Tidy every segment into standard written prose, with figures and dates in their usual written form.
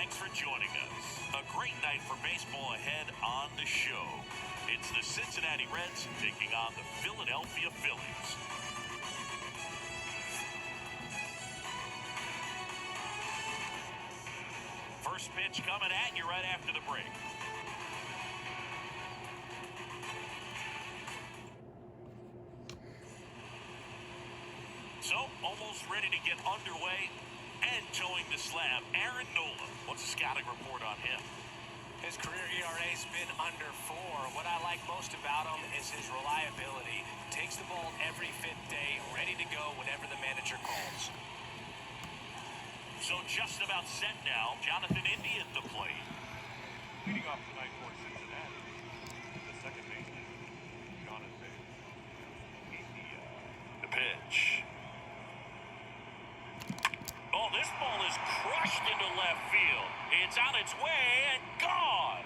thanks for joining us. A great night for baseball ahead on the show. It's the Cincinnati Reds taking on the Philadelphia Phillies. First pitch coming at you right after the break. So, almost ready to get underway and towing the slab. Aaron Nola, what's the scouting report on him? His career ERA's been under 4. What I like most about him is his reliability. Takes the ball every 5th day, ready to go whenever the manager calls. So just about set now. Jonathan India at the plate. Leading off tonight for Cincinnati, the second baseman, Jonathan India. The pitch. Oh, this ball is crushed into left field. It's on its way and gone.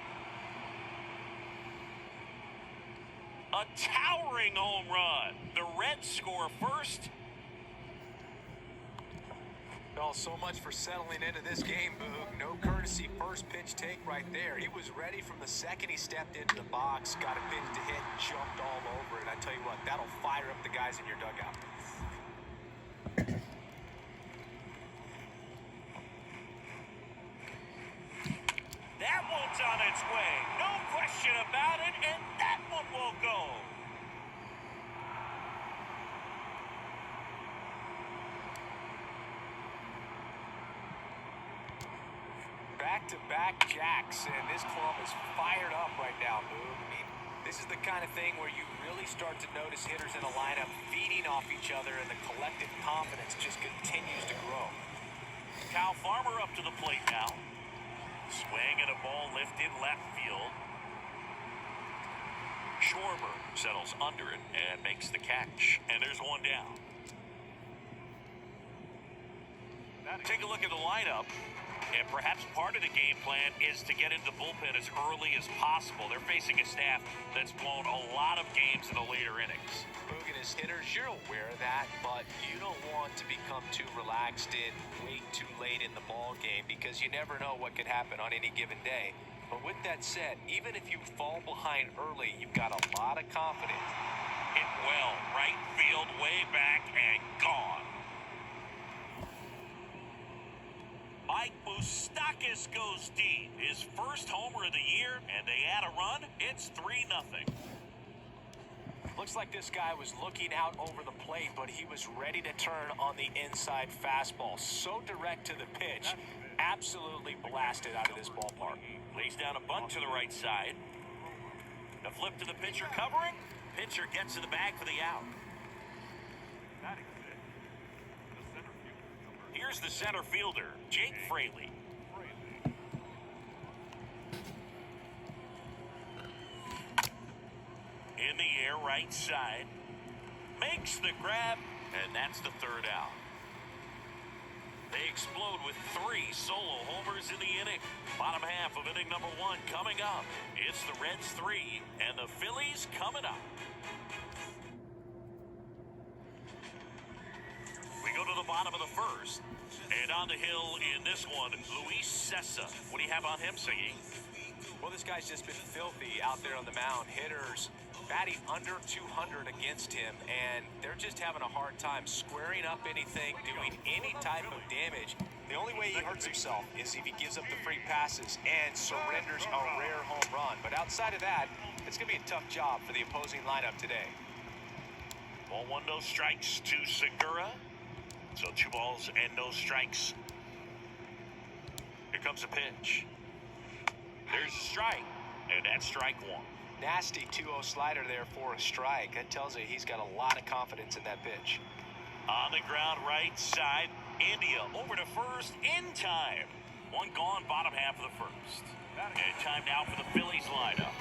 A towering home run. The Reds score first. Oh, so much for settling into this game, Boog. No courtesy first pitch take right there. He was ready from the second he stepped into the box, got a pitch to hit, jumped all over it. I tell you what, that'll fire up the guys in your dugout. That one's on its way. No question about it, and that one will go. Back-to-back jacks, and this club is fired up right now, Boog. I mean, this is the kind of thing where you really start to notice hitters in a lineup feeding off each other, and the collective confidence just continues to grow. Kyle Farmer up to the plate now. Swing and a ball lifted left field. Schwarber settles under it and makes the catch. And there's one down. Take a look at the lineup. And perhaps part of the game plan is to get into the bullpen as early as possible. They're facing a staff that's blown a lot of games in the later innings. Boog and his hitters, you're aware of that, but you don't want to become too relaxed and wait too late in the ball game because you never know what could happen on any given day. But with that said, even if you fall behind early, you've got a lot of confidence. Hit well, right field, way back, and gone. Mike Moustakas goes deep. His first homer of the year, and they add a run. It's 3-0. Looks like this guy was looking out over the plate, but he was ready to turn on the inside fastball. So direct to the pitch. Absolutely blasted out of this ballpark. Lays down a bunt to the right side. The flip to the pitcher covering. Pitcher gets to the bag for the out. Here's the center fielder, Jake Fraley. In the air, right side. Makes the grab, and that's the third out. They explode with 3 solo homers in the inning. Bottom half of inning number 1 coming up. It's the Reds 3 and the Phillies coming up. We go to the bottom of the first. And on the hill in this one, Luis Cessa. What do you have on him, Siggy? Well, this guy's just been filthy out there on the mound. Hitters batting under 200 against him, and they're just having a hard time squaring up anything, doing any type of damage. The only way he hurts himself is if he gives up the free passes and surrenders a rare home run. But outside of that, it's going to be a tough job for the opposing lineup today. Ball 1, no strikes to Segura. So 2 balls and no strikes. Here comes a pitch. There's a strike, and that's strike 1. Nasty 2-0 slider there for a strike. That tells you he's got a lot of confidence in that pitch. On the ground, right side. India over to first in time. 1 gone, bottom half of the first. And time now for the Phillies lineup.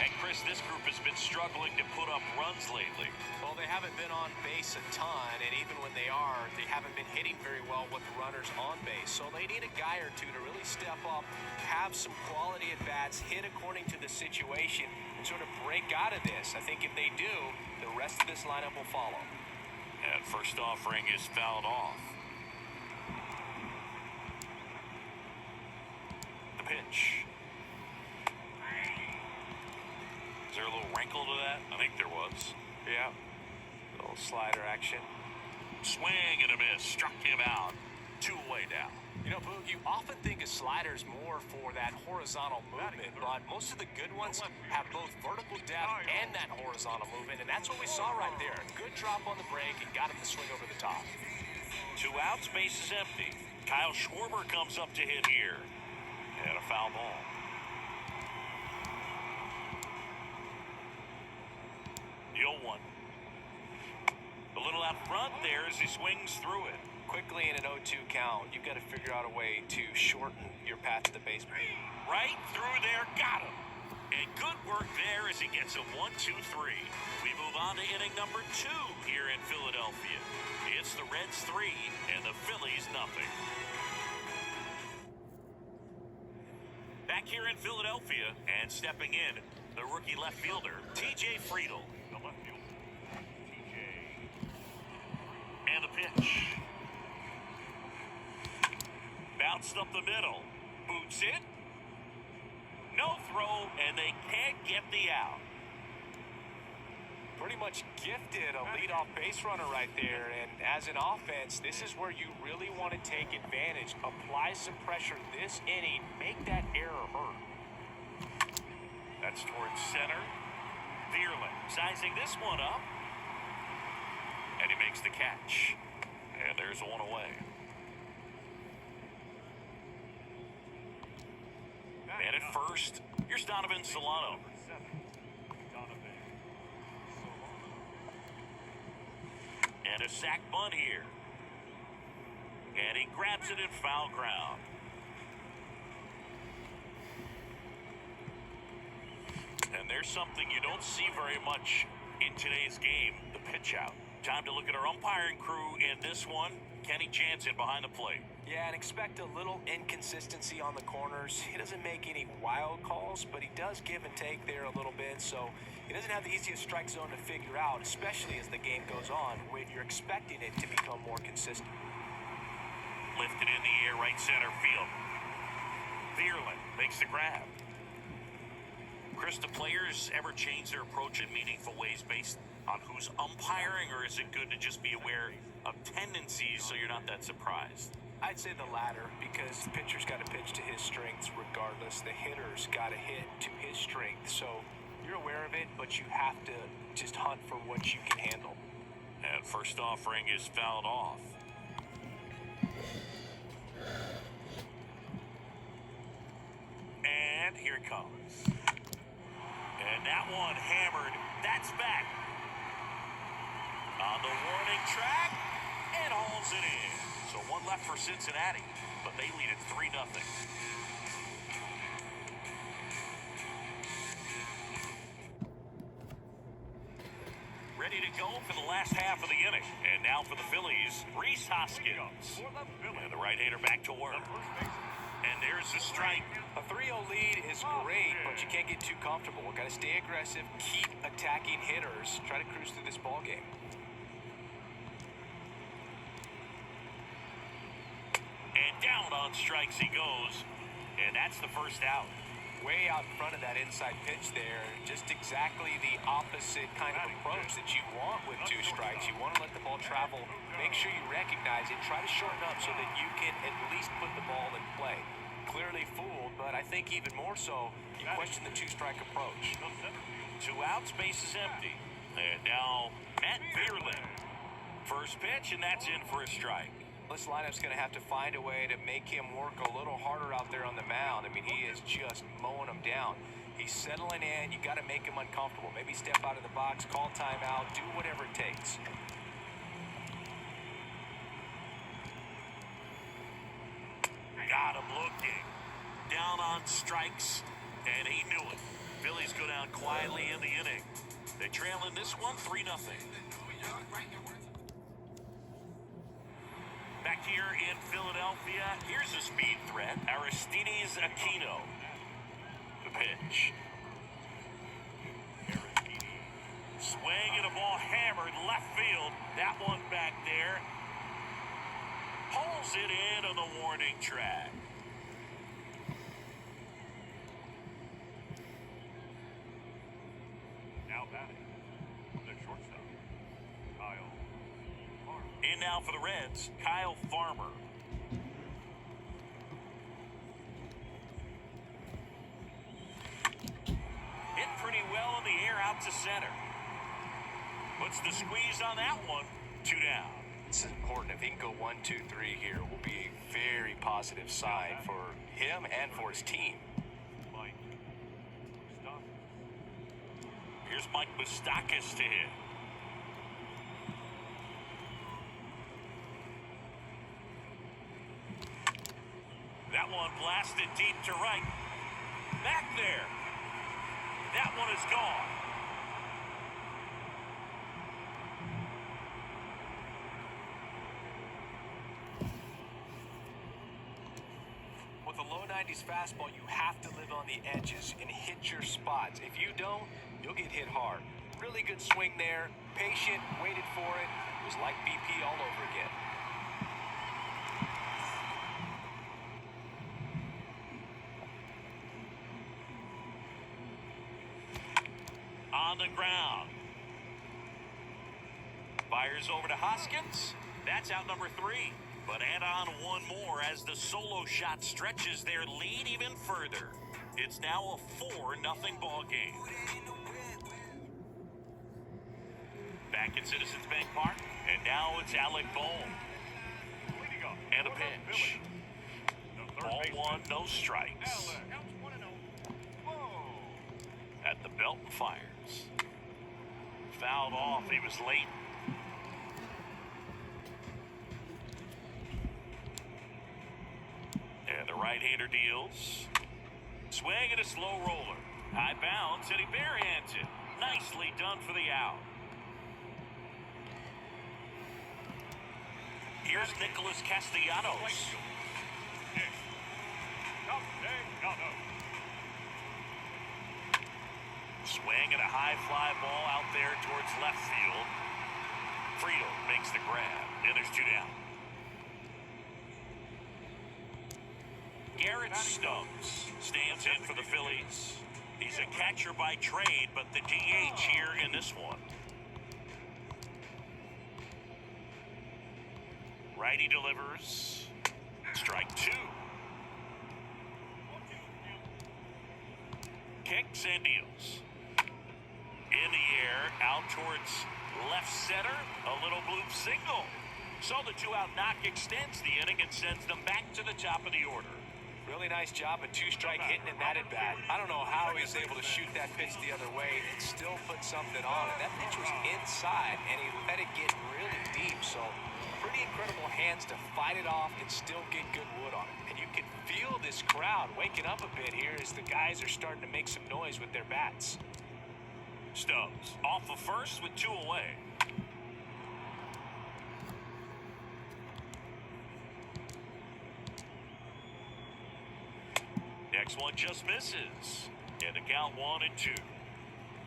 And Chris, this group has been struggling to put up runs lately. Well, they haven't been on base a ton, and even when they are, they haven't been hitting very well with the runners on base. So they need a guy or two to really step up, have some quality at bats, hit according to the situation, and sort of break out of this. I think if they do, the rest of this lineup will follow. And first offering is fouled off. pitch. Is there a little wrinkle to that? I think there was. Yeah. A little slider action. Swing and a miss. Struck him out. 2 away now. You know, Boog, you often think of sliders more for that horizontal movement, but most of the good ones have both vertical depth and that horizontal movement, and that's what we saw right there. Good drop on the break and got him to swing over the top. 2 outs, base is empty. Kyle Schwarber comes up to hit here. And a foul ball. The 0-1. A little out front there as he swings through it. Quickly in an 0-2 count, you've got to figure out a way to shorten your path to the base. Right through there, got him. And good work there as he gets a 1-2-3. We move on to inning number 2 here in Philadelphia. It's the Reds 3 and the Phillies nothing. Back here in Philadelphia and stepping in, the rookie left fielder, T.J. Friedl. The left fielder, TJ. And the pitch. Bounced up the middle. Boots it. No throw, and they can't get the out. Pretty much gifted a leadoff base runner right there, and as an offense, this is where you really want to take advantage. Apply some pressure this inning, make that error hurt. That's towards center. Vierland sizing this one up. And he makes the catch. And there's 1 away. And at first, here's Donovan Solano. Number 7, Donovan Solano. And a sac bunt here. And he grabs it in foul ground. And there's something you don't see very much in today's game, the pitch out. Time to look at our umpiring crew in this one. Kenny Jansen behind the plate. Yeah, and expect a little inconsistency on the corners. He doesn't make any wild calls, but he does give and take there a little bit, so he doesn't have the easiest strike zone to figure out, especially as the game goes on when you're expecting it to become more consistent. Lifted in the air, right center field. Vierland makes the grab. Chris, do players ever change their approach in meaningful ways based on who's umpiring, or is it good to just be aware of tendencies so you're not that surprised? I'd say the latter, because the pitcher's got to pitch to his strengths regardless. The hitter's got to hit to his strength. So you're aware of it, but you have to just hunt for what you can handle. And first offering is fouled off. And here it comes. And that one hammered. That's back. On the warning track, and hauls it in. So 1 left for Cincinnati, but they lead at 3-0. Ready to go for the last half of the inning. And now for the Phillies, Rhys Hoskins. And the right-hander back to work. And there's the strike. A 3-0 lead is great, but you can't get too comfortable. We've got to stay aggressive, keep attacking hitters, try to cruise through this ball game. And down on strikes he goes. And that's the first out. Way out in front of that inside pitch there. Just exactly the opposite kind of approach that you want with 2 strikes. You want to let the ball travel. Make sure you recognize it. Try to shorten up so that you can at least put the ball in play. Clearly fooled, but I think even more so, you question the 2-strike approach. 2 outs, base is empty. And now Matt Vierland. First pitch, and that's in for a strike. This lineup's going to have to find a way to make him work a little harder out there on the mound. I mean, he is just mowing them down. He's settling in. You got to make him uncomfortable. Maybe step out of the box, call timeout, do whatever it takes. Got him looking. Down on strikes, and he knew it. Phillies go down quietly in the inning. They trail in this one 3-0. Back here in Philadelphia, here's a speed threat, Aristides Aquino. The pitch. Swing and a ball hammered left field. That one back there. Pulls it in on the warning track. batting, the shortstop, Kyle Farmer. In now for the Reds, Kyle Farmer. Hit pretty well in the air out to center. Puts the squeeze on that one. 2 down. It's important. If he can go 1, 2, 3 here, will be a very positive sign for him and for his team. Mike Stop. Here's Mike Moustakas to hit. That one blasted deep to right. Back there. That one is gone. With a low 90s fastball, you have to live on the edges and hit your spots. If you don't, you'll get hit hard. Really good swing there. Patient, waited for it. It was like BP all over again. On the ground. Fires over to Hoskins. That's out number 3. But add on one more as the solo shot stretches their lead even further. It's now a 4-0 ball game. Back at Citizens Bank Park, and now it's Alec Bohm. Leading off. And a pitch. The third Ball baseman, 1, no strikes. Alec. Counts 1-0. Whoa. At the belt and fires. Fouled off, he was late. And the right-hander deals. Swing and a slow roller. High bounce, and he barehands it. Nicely done for the out. Here's Nicholas Castellanos. Swing and a high fly ball out there towards left field. Friedel makes the grab, and there's 2 down. Garrett Stubbs stands in for the Phillies. He's a catcher by trade, but the DH here in this one. Righty delivers. Strike 2. Kicks and deals. In the air, out towards left center. A little bloop single. So the 2-out knock extends the inning and sends them back to the top of the order. Really nice job at 2-strike hitting in that at bat. I don't know how he was able to shoot that pitch the other way and still put something on it. That pitch was inside, and he let it get really deep. So pretty incredible hands to fight it off and still get good wood on it. And you can feel this crowd waking up a bit here as the guys are starting to make some noise with their bats. Stubbs off of first with 2 away. Next one just misses. And the count 1-2.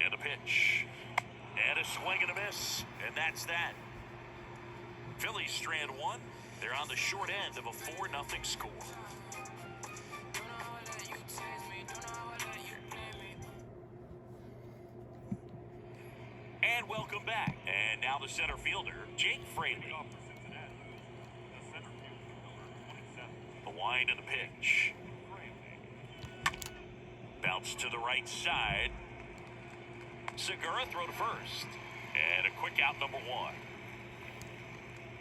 And a pitch. And a swing and a miss. And that's that. Phillies strand 1. They're on the short end of a 4-0 score. And welcome back. And now the center fielder, Jake Fraley. Leading off for Cincinnati, the center fielder, number 27. The wind of the pitch. Bounce to the right side. Segura throw to first. And a quick out number 1.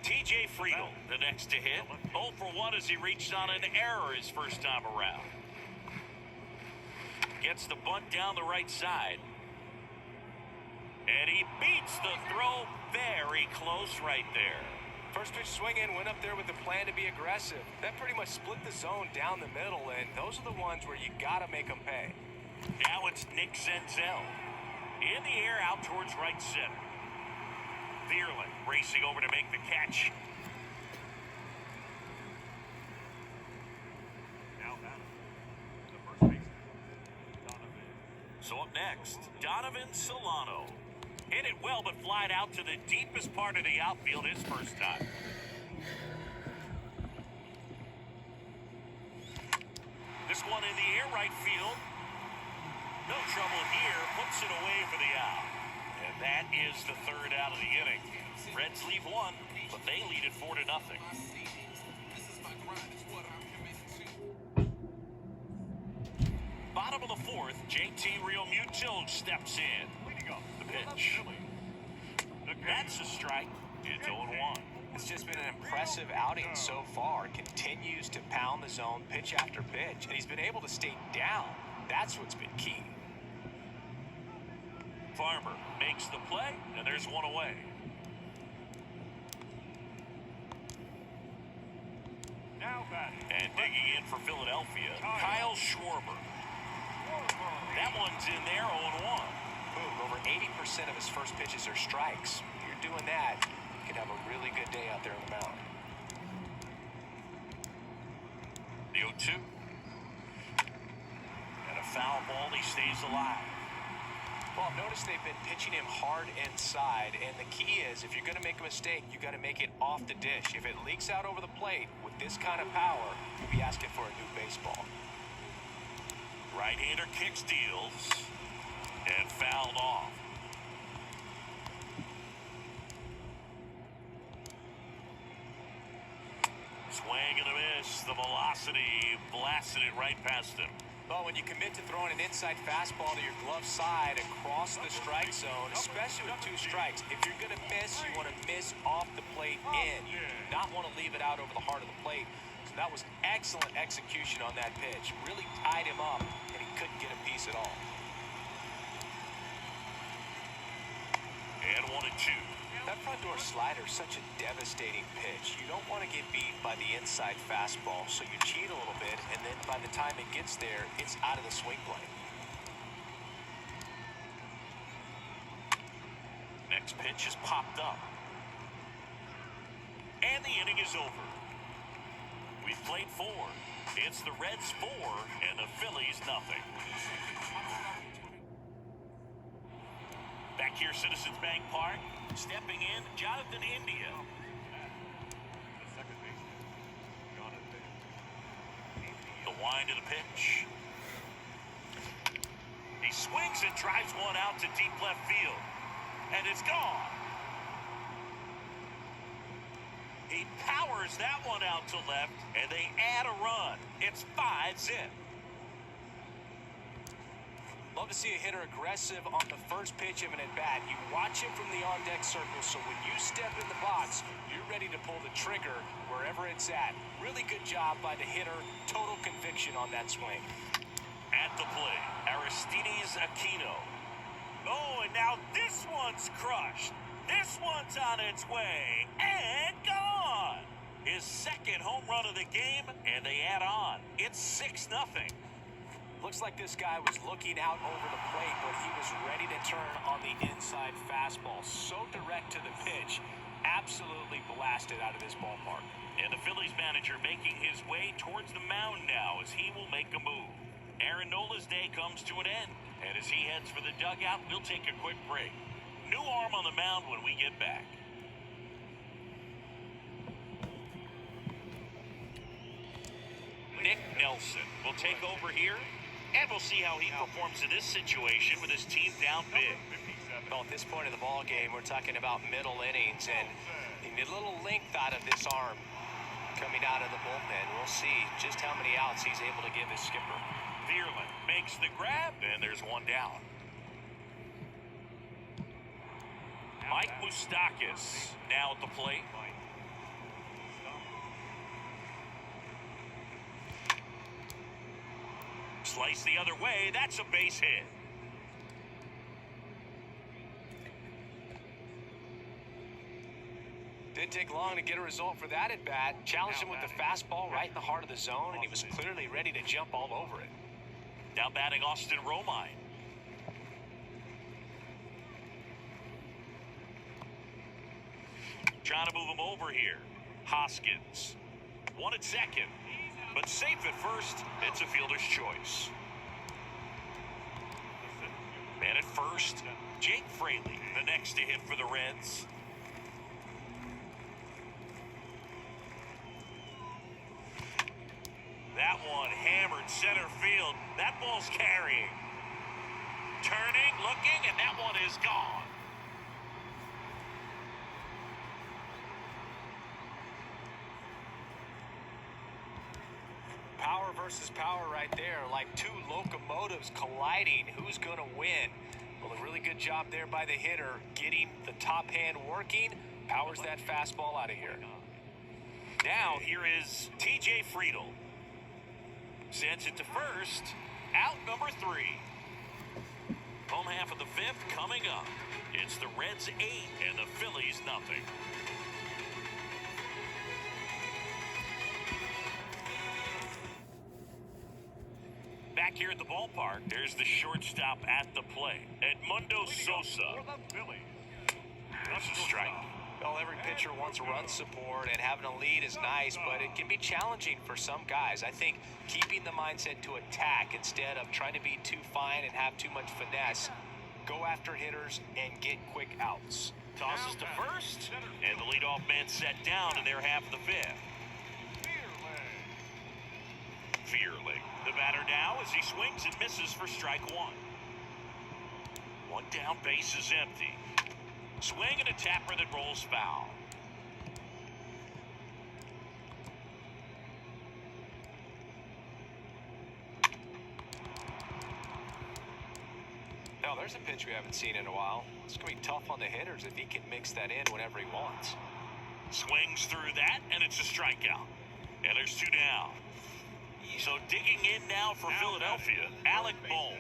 TJ Friedel, the next to hit. 0 for 1 as he reached on an error his first time around. Gets the bunt down the right side. And he beats the throw very close right there. First pitch swing in, went up there with the plan to be aggressive. That pretty much split the zone down the middle, and those are the ones where you got to make them pay. Now it's Nick Senzel. In the air out towards right center. Thielen racing over to make the catch. Now batting, the first baseman, Donovan. So up next, Donovan Solano. Hit it well, but flied out to the deepest part of the outfield his first time. This one in the air right field. No trouble here. Puts it away for the out. That is the third out of the inning. Reds leave one, but they lead it 4-0. Bottom of the fourth, JT Realmuto steps in. The pitch. That's a strike. It's 0-1. It's just been an impressive outing so far. Continues to pound the zone pitch after pitch, and he's been able to stay down. That's what's been key. Farmer makes the play, and there's one away. Now batting. And digging in for Philadelphia, Kyle Schwarber. That one's in there, 0-1. Boom, over 80% of his first pitches are strikes. You're doing that, you could have a really good day out there on the mound. The 0-2. And a foul ball, he stays alive. Well, notice they've been pitching him hard inside, and the key is if you're going to make a mistake, you got to make it off the dish. If it leaks out over the plate with this kind of power, you'll be asking for a new baseball. Right-hander kicks, deals, and fouled off. Swing and a miss. The velocity blasted it right past him. Well, when you commit to throwing an inside fastball to your glove side across the strike zone, especially with 2 strikes, if you're going to miss, you want to miss off the plate in. You do not want to leave it out over the heart of the plate. So that was excellent execution on that pitch. Really tied him up, and he couldn't get a piece at all. And 1-2. That front door slider is such a devastating pitch. You don't want to get beat by the inside fastball, so you cheat a little bit, and then by the time it gets there, it's out of the swing plane. Next pitch is popped up. And the inning is over. We've played 4. It's the Reds 4 and the Phillies nothing. Back here, Citizens Bank Park. Stepping in, Jonathan India. The second baseman, Jonathan. The wind of the pitch. He swings and drives one out to deep left field. And it's gone. He powers that one out to left, and they add a run. It's 5-zip. Love to see a hitter aggressive on the first pitch of an at-bat. You watch him from the on-deck circle, so when you step in the box, you're ready to pull the trigger wherever it's at. Really good job by the hitter. Total conviction on that swing. At the plate, Aristides Aquino. Oh, and now this one's crushed. This one's on its way and gone. His second home run of the game, and they add on. It's 6-0. Looks like this guy was looking out over the plate, but he was ready to turn on the inside fastball. So direct to the pitch. Absolutely blasted out of this ballpark. And the Phillies manager making his way towards the mound now as he will make a move. Aaron Nola's day comes to an end. And as he heads for the dugout, we'll take a quick break. New arm on the mound when we get back. Nick Nelson will take over here. And we'll see how he performs in this situation with his team down big. Well, at this point of the ball game, we're talking about middle innings, and you need a little length out of this arm coming out of the bullpen. We'll see just how many outs he's able to give his skipper. Vierland makes the grab, and there's one down. Mike Moustakas now at the plate. Slice the other way. That's a base hit. Didn't take long to get a result for that at bat. Challenged him with the fastball right in the heart of the zone, and he was clearly ready to jump all over it. Now batting Austin Romine. Trying to move him over here. Hoskins. One at second. But safe at first, it's a fielder's choice. Man at first, Jake Fraley, the next to hit for the Reds. That one hammered center field. That ball's carrying. Turning, looking, and that one is gone. versus power right there, like two locomotives colliding. Who's going to win? Well, a really good job there by the hitter, getting the top hand working, powers that fastball out of here. Now here is TJ Friedel. Sends it to first. Out number 3. Home half of the 5th coming up. It's the Reds 8 and the Phillies nothing. Back here at the ballpark, there's the shortstop at the plate, Edmundo Sosa. For the Phillies. That's a strike. Well, every pitcher wants run support, and having a lead is nice, but it can be challenging for some guys. I think keeping the mindset to attack instead of trying to be too fine and have too much finesse, go after hitters and get quick outs. Tosses to first, and the leadoff man set down in their half of the 5th. Fearley, the batter now as he swings and misses for strike 1. One down, base is empty. Swing and a tapper that rolls foul. Now, there's a pitch we haven't seen in a while. It's going to be tough on the hitters if he can mix that in whenever he wants. Swings through that, and it's a strikeout. And there's 2 down. So digging in now for Philadelphia, Alec Bohm.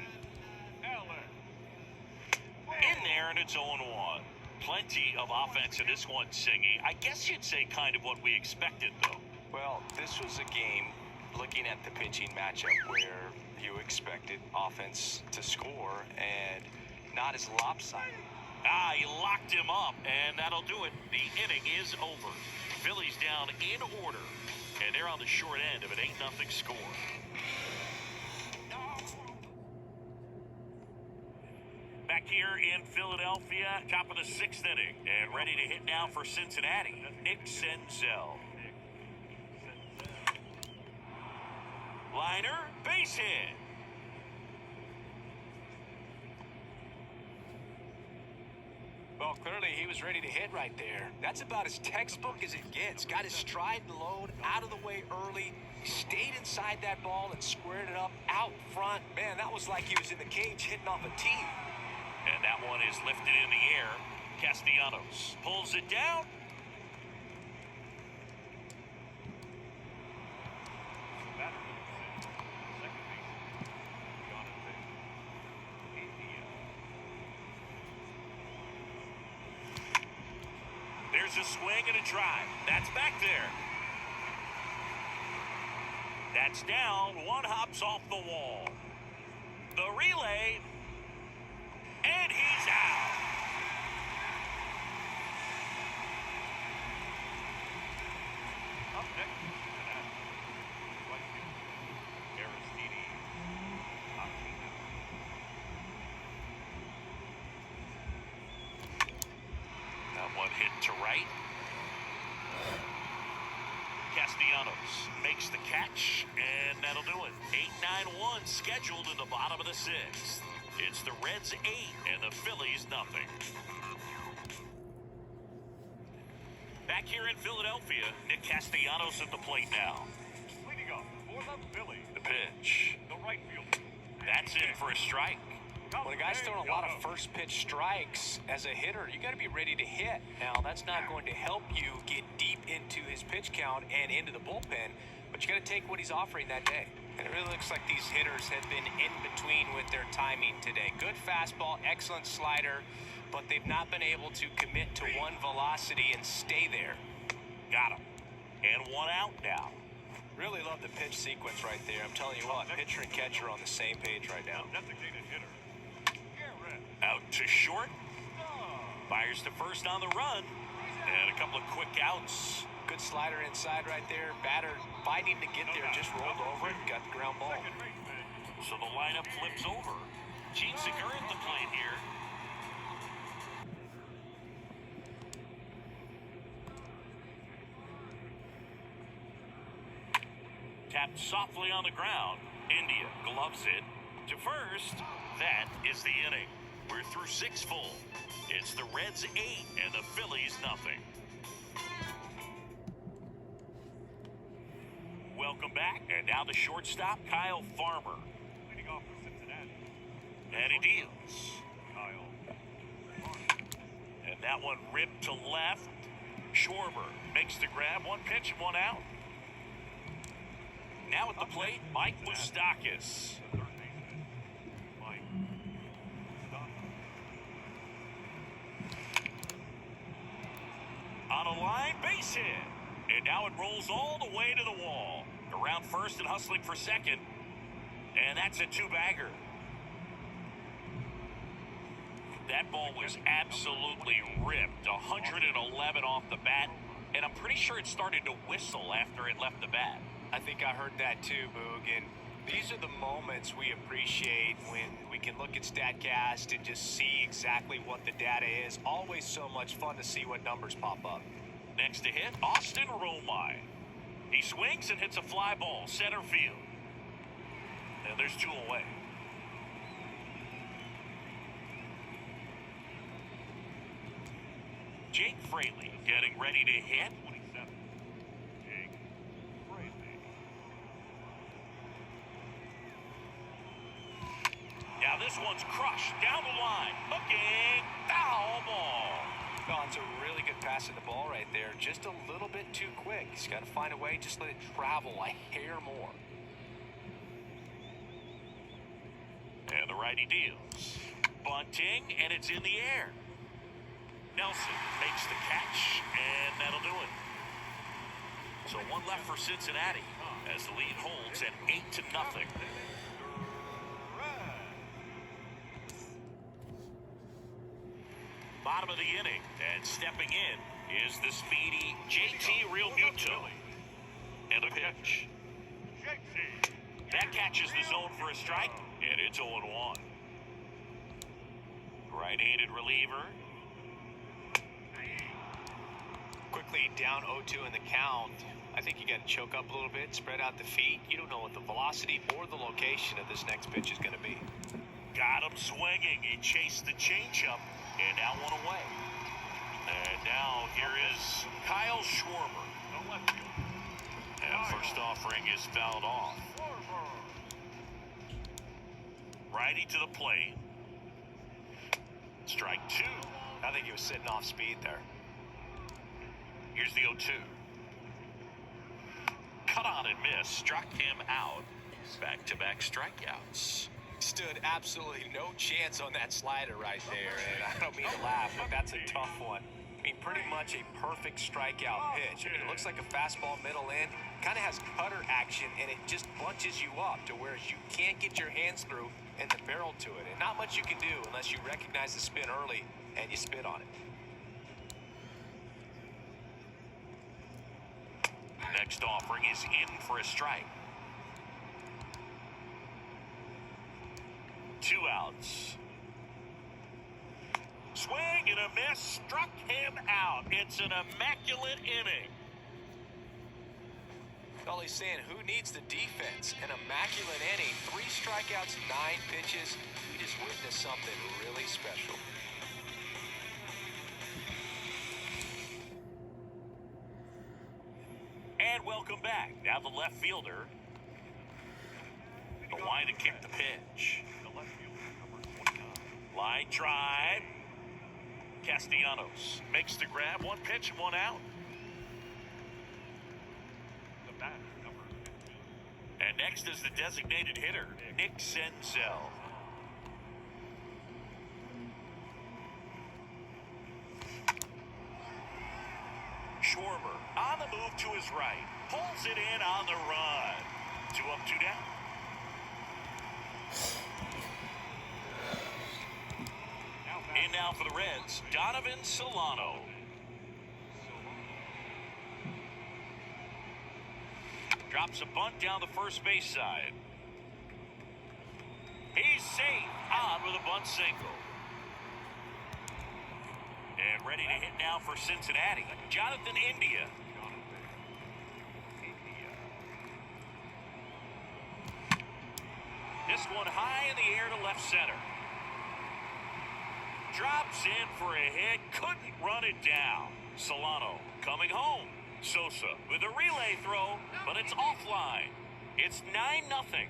In there, and it's 0-1. Plenty of offense in this one, Singy. I guess you'd say kind of what we expected, though. Well, this was a game, looking at the pitching matchup, where you expected offense to score and not as lopsided. He locked him up, and that'll do it. The inning is over. Phillies down in order, and they're on the short end of an 8-0 score. Back here in Philadelphia, top of the 6th inning, and ready to hit now for Cincinnati, Nick Senzel. Liner, base hit. Well, clearly he was ready to hit right there. That's about as textbook as it gets. Got his stride and load out of the way early, stayed inside that ball and squared it up out front. Man, that was like he was in the cage hitting off a tee. And that one is lifted in the air. Castellanos pulls it down. There's a swing and a drive. That's back there. That's down. One hops off the wall. The relay. And he's out. Up next, Cincinnati. Right field. Aristide. That one hit to right. Castellanos makes the catch, and that'll do it. 8-9-1 scheduled in the bottom of the 6th. It's the Reds 8 and the Phillies nothing. Back here in Philadelphia, Nick Castellanos at the plate now. Leading up for the Phillies. The pitch. The right field. That's in for a strike. When a guy's throwing a lot of first pitch strikes as a hitter, you got to be ready to hit. Now, that's not going to help you get deep into his pitch count and into the bullpen, but you got to take what he's offering that day. And it really looks like these hitters have been in between with their timing today. Good fastball, excellent slider, but they've not been able to commit to one velocity and stay there. Got him. And one out now. Really love the pitch sequence right there. I'm telling you what, pitcher and catcher are on the same page right now. Designated hitter. Out to short. Fires to first on the run. And a couple of quick outs. Good slider inside right there. Batter fighting to get there, just rolled over it and got the ground ball. So the lineup flips over. Gene Segura at the plate here. Tapped softly on the ground. India gloves it to first. That is the inning. We're through 6 full. It's the Reds 8 and the Phillies nothing. welcome back. And now the shortstop, Kyle Farmer. Leading off for Cincinnati. And he deals. Kyle Farmer. And that one ripped to left. Schwarber makes the grab. One pitch and one out. Now at the plate, Mike Moustakas. The third baseman, Mike Moustakas. On a line, base hit. And now it rolls all the way to the wall. Around first and hustling for second. And that's a two-bagger. That ball was absolutely ripped. 111 off the bat. And I'm pretty sure it started to whistle after it left the bat. I think I heard that too, Boog. And these are the moments we appreciate when we can look at StatCast and just see exactly what the data is. Always so much fun to see what numbers pop up. Next to hit, Austin Romine. He swings and hits a fly ball, center field. And there's two away. Jake Fraley getting ready to hit. 27. Jake Fraley. Now this one's crushed down the line. Hooking, foul ball. Oh, it's a really good pass of the ball right there. Just a little bit too quick. He's got to find a way, just let it travel a hair more. And the righty deals. Bunting, and it's in the air. Nelson makes the catch, and that'll do it. So one left for Cincinnati as the lead holds at 8-0. Bottom of the inning, and stepping in is the speedy JT Realmuto. And a pitch. That catches the zone for a strike, and it's 0-1. Right-handed reliever. Quickly down 0-2 in the count. I think you got to choke up a little bit, spread out the feet. You don't know what the velocity or the location of this next pitch is going to be. Got him swinging. He chased the changeup, and now one away. And now here is Kyle Schwarber. The left fielder. And first offering is fouled off. Righty to the plate. Strike two. I think he was sitting off speed there. Here's the 0-2. Cut on and miss. Struck him out. Back-to-back strikeouts. Stood absolutely no chance on that slider right there. And I don't mean to laugh, but that's a tough one. I mean, pretty much a perfect strikeout pitch. I mean, it looks like a fastball middle in. Kind of has cutter action, and it just bunches you up to where you can't get your hands through and the barrel to it. And not much you can do unless you recognize the spin early and you spit on it. Next offering is in for a strike. 2 outs. Swing and a miss. Struck him out. It's an immaculate inning. All he's saying, who needs the defense? An immaculate inning. 3 strikeouts, 9 pitches. We just witnessed something really special. And welcome back. Now the left fielder. The line to kick the pitch. The left fielder, number 29. Line drive. Castellanos makes the grab. One pitch and one out. The batter, number 15. And next is the designated hitter, Nick Senzel. Schwarber on the move to his right. Pulls it in on the run. 2 up, 2 down. In now for the Reds, Donovan Solano. Drops a bunt down the first base side. He's safe on with a bunt single. And ready to hit now for Cincinnati, Jonathan India. This one high in the air to left center. Drops in for a hit, couldn't run it down. Solano coming home. Sosa with a relay throw, but it's offline. It's 9-0.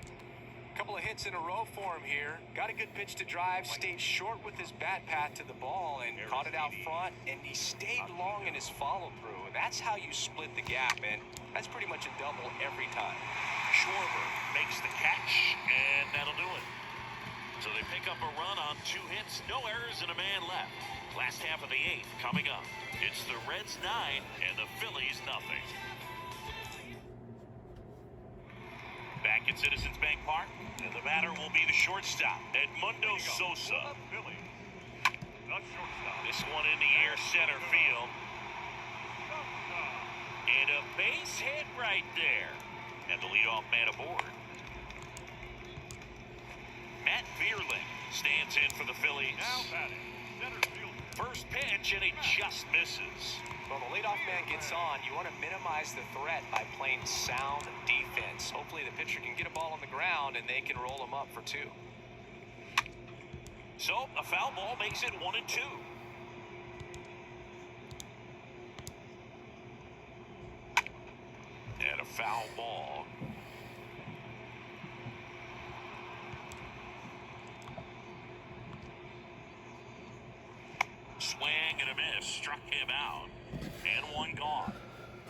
Couple of hits in a row for him here. Got a good pitch to drive, stayed short with his bat path to the ball, and caught it out front, and he stayed long in his follow-through. And that's how you split the gap, and that's pretty much a double every time. Schwarber makes the catch, and that'll do it. So they pick up a run on 2 hits, no errors, and a man left. Last half of the 8th coming up. It's the Reds 9 and the Phillies 0. Back at Citizens Bank Park, and the batter will be the shortstop, Edmundo Sosa. This one in the air center field. And a base hit right there. And the leadoff man aboard. Matt Vierling stands in for the Phillies. First pitch, and he just misses. Well, the leadoff man gets on. You want to minimize the threat by playing sound defense. Hopefully the pitcher can get a ball on the ground and they can roll him up for 2. So a foul ball makes it 1-2. And a foul ball. Swing and a miss, struck him out, and 1 gone.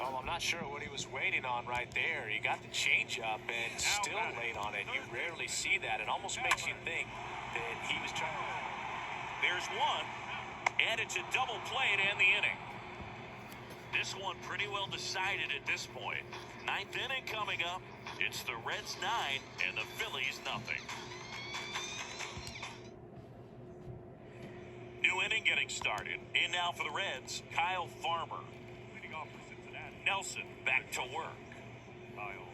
Oh, I'm not sure what he was waiting on right there. He got the changeup and still late on it. You rarely see that. It almost makes you think that he was trying. There's 1, and it's a double play to end the inning. This one pretty well decided at this point. 9th inning coming up. It's the Reds 9 and the Phillies 0. New inning getting started. In now for the Reds, Kyle Farmer. Leading off for Cincinnati. Nelson back to work. Kyle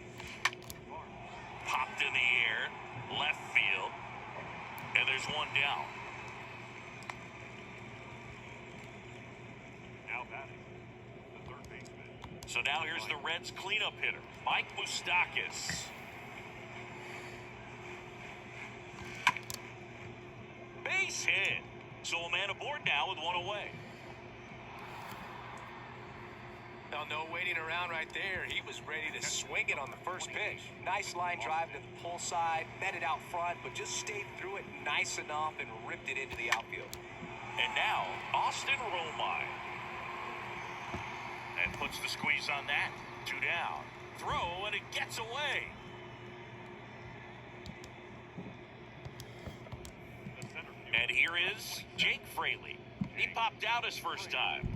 Farmer. Popped in the air, left field, and there's 1 down. Now batting, the third baseman. So now here's the Reds cleanup hitter, Mike Moustakas. Base hit. So a man aboard now with 1 away. Now, no waiting around right there. He was ready to swing it on the first pitch. Nice line drive to the pull side, met it out front, but just stayed through it nice enough and ripped it into the outfield. And now, Austin Romine. And puts the squeeze on that. 2 down. Throw, and it gets away. And here is Jake Fraley. He popped out his first time.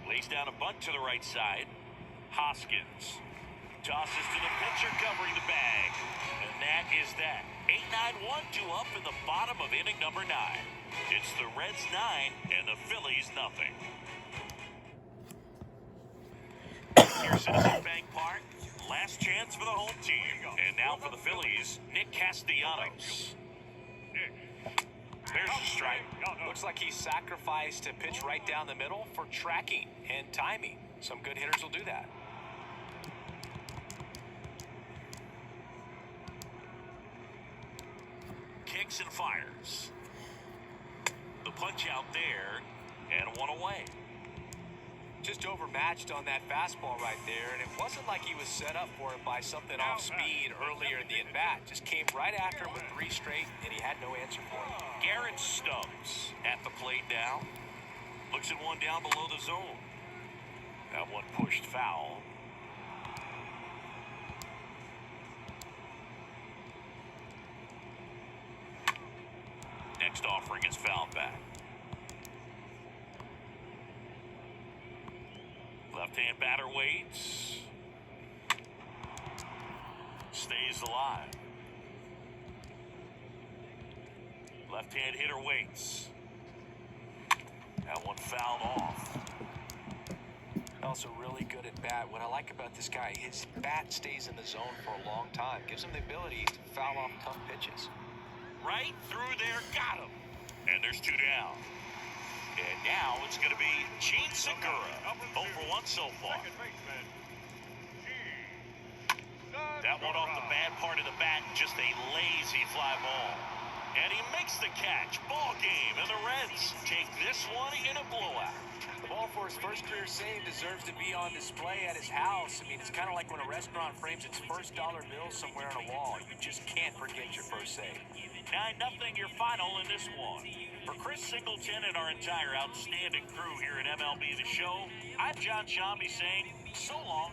Lays down a bunt to the right side. Hoskins tosses to the pitcher covering the bag. And that is that. 8-9, 1-2 up in the bottom of inning number 9. It's the Reds 9 and the Phillies 0. Here's Citizens Bank Park. Last chance for the home team. And now for the Phillies, Nick Castellanos. There's a strike. Looks like he sacrificed a pitch right down the middle for tracking and timing. Some good hitters will do that. Kicks and fires. The punch out there, and 1 away. Just overmatched on that fastball right there, and it wasn't like he was set up for it by something off speed earlier in the at-bat. Just came right after him with 3 straight, and he had no answer for it. Garrett Stubbs at the plate now. Looks at one down below the zone. That one pushed foul. Next offering is fouled back. Left-hand batter waits. Stays alive. Left-hand hitter waits. That one fouled off. Also really good at bat. What I like about this guy, his bat stays in the zone for a long time. Gives him the ability to foul off tough pitches. Right through there, got him. And there's 2 down. And now it's going to be Gene Segura. 0 for 1 so far. That one off the bad part of the bat, just a lazy fly ball. And he makes the catch. Ball game, and the Reds take this one in a blowout. The ball for his first career save deserves to be on display at his house. I mean, it's kind of like when a restaurant frames its first dollar bill somewhere on a wall. You just can't forget your first save. 9-0 your final in this one. For Chris Singleton and our entire outstanding crew here at MLB The Show, I'm John Shambi saying so long.